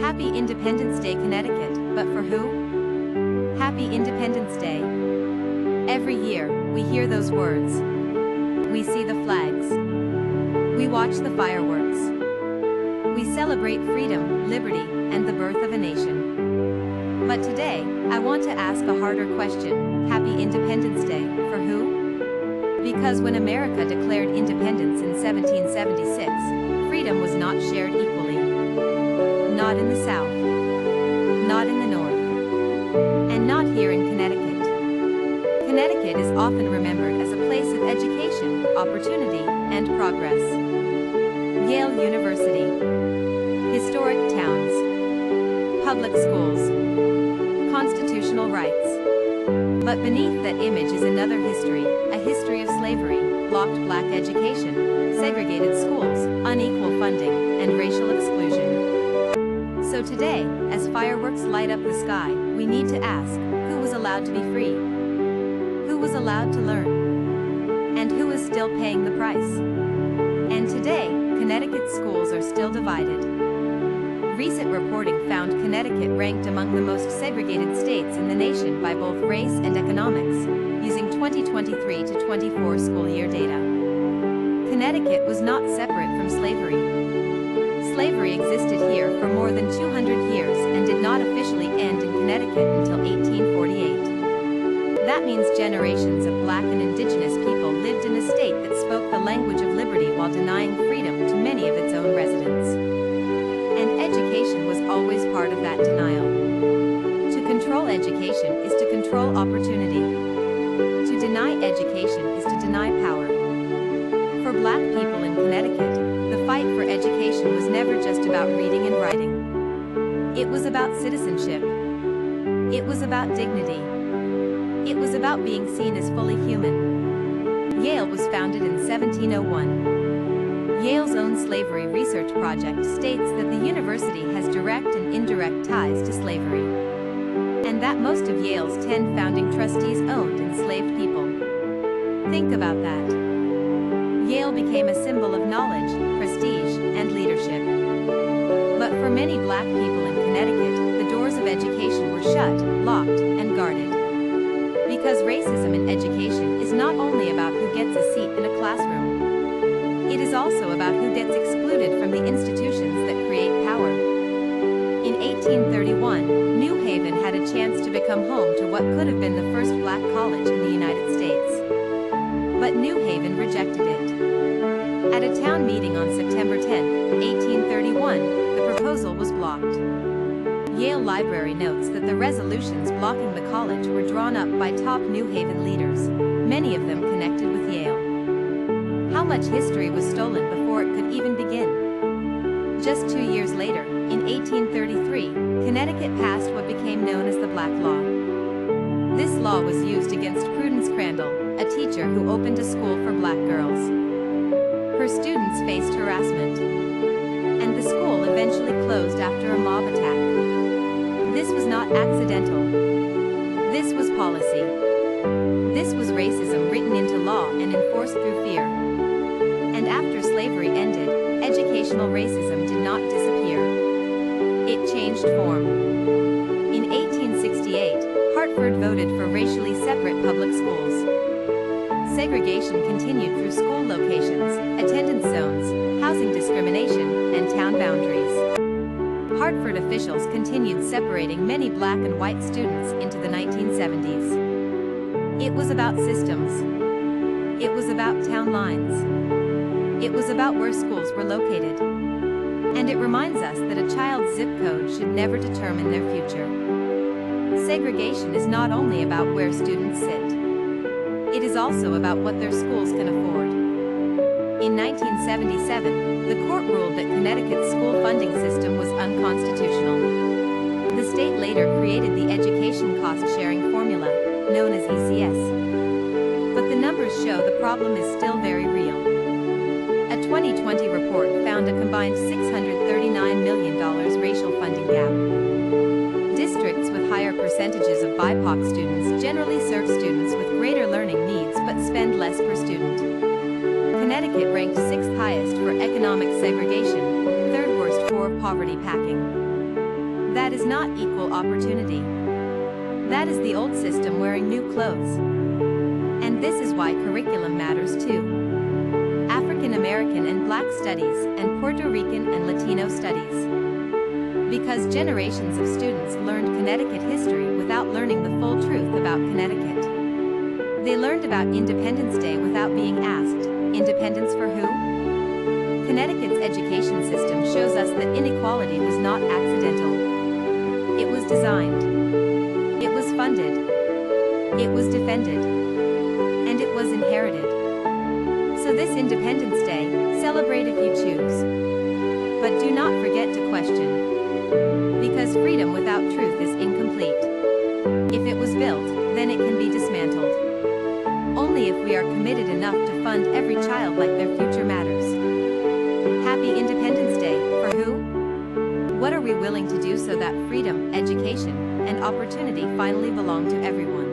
Happy Independence Day, Connecticut, but for who? Happy Independence Day. Every year, we hear those words. We see the flags. We watch the fireworks. We celebrate freedom, liberty, and the birth of a nation. But today, I want to ask a harder question. Happy Independence Day, for who? Because when America declared independence in 1776, freedom was not shared equally. Not in the South. Not in the North. And not here in Connecticut. Connecticut is often remembered as a place of education, opportunity, and progress. Yale University. Historic towns. Public schools. Constitutional rights. But beneath that image is another history, a history of slavery, blocked black education, segregated schools, unequal funding, and racial exclusion. So today, as fireworks light up the sky, we need to ask, who was allowed to be free? Who was allowed to learn? And who is still paying the price? And today, Connecticut schools are still divided. Recent reporting found Connecticut ranked among the most segregated states in the nation by both race and economics, using 2023 to 24 school year data. Connecticut was not separate from slavery. Slavery existed here for more than 200 years and did not officially end in Connecticut until 1848. That means generations of black and indigenous people lived in a state that spoke the language of liberty while denying freedom to many of its own residents. And education was always part of that denial. To control education is to control opportunity. To deny education is to deny power. For black people in Connecticut, the fight for education was never just about reading and writing. It was about citizenship. It was about dignity. It was about being seen as fully human. Yale was founded in 1701. Yale's own slavery research project states that the university has direct and indirect ties to slavery. And that most of Yale's 10 founding trustees owned enslaved people. Think about that. Yale became a symbol of knowledge, prestige, and leadership. But for many black people in Connecticut, the doors of education were shut, locked, and guarded. Because racism in education is not only about who gets a seat in a classroom. It is also about who gets excluded from the institutions that create power. In 1831, New Haven had a chance to become home to what could have been the first black college in the United States. But New Haven rejected it. At a town meeting on September 10, 1831, the proposal was blocked. Yale Library notes that the resolutions blocking the college were drawn up by top New Haven leaders, many of them connected with Yale. How much history was stolen before it could even begin? Just 2 years later, in 1833, Connecticut passed what became known as the Black Law. This law was used against Prudence Crandall, a teacher who opened a school for black girls. Her students faced harassment, and the school eventually closed after a mob attack. This was not accidental. This was policy. This was racism written into law and enforced through fear. And after slavery ended, educational racism did not disappear. It changed form. In 1868, Hartford voted for racially separate public schools. Segregation continued through school locations, attendance zones, housing discrimination, and town boundaries. Hartford officials continued separating many black and white students into the 1970s. It was about systems. It was about town lines. It was about where schools were located. And it reminds us that a child's zip code should never determine their future. Segregation is not only about where students sit. It is also about what their schools can afford. In 1977, the court ruled that Connecticut's school funding system was unconstitutional. The state later created the Education Cost Sharing Formula, known as ECS. But the numbers show the problem is still very real. A 2020 report found a combined $639 million racial funding gap. Districts with higher percentages of BIPOC students generally serve students with greater learning needs but spend less per student. Connecticut ranked 6th highest for economic segregation, 3rd worst for poverty packing. That is not equal opportunity. That is the old system wearing new clothes. And this is why curriculum matters too. African American and Black studies, and Puerto Rican and Latino studies. Because generations of students learned Connecticut history without learning the full truth about Connecticut. They learned about Independence Day without being asked, independence for who? Connecticut's education system shows us that inequality was not accidental. It was designed. It was funded. It was defended. And it was inherited. So this Independence Day, celebrate if you choose. But do not forget to question. Because freedom without truth is incomplete. If it was built, then it can be dismantled. Only if we are committed enough to fund every child like their future matters. Happy Independence Day, for who? What are we willing to do so that freedom, education, and opportunity finally belong to everyone?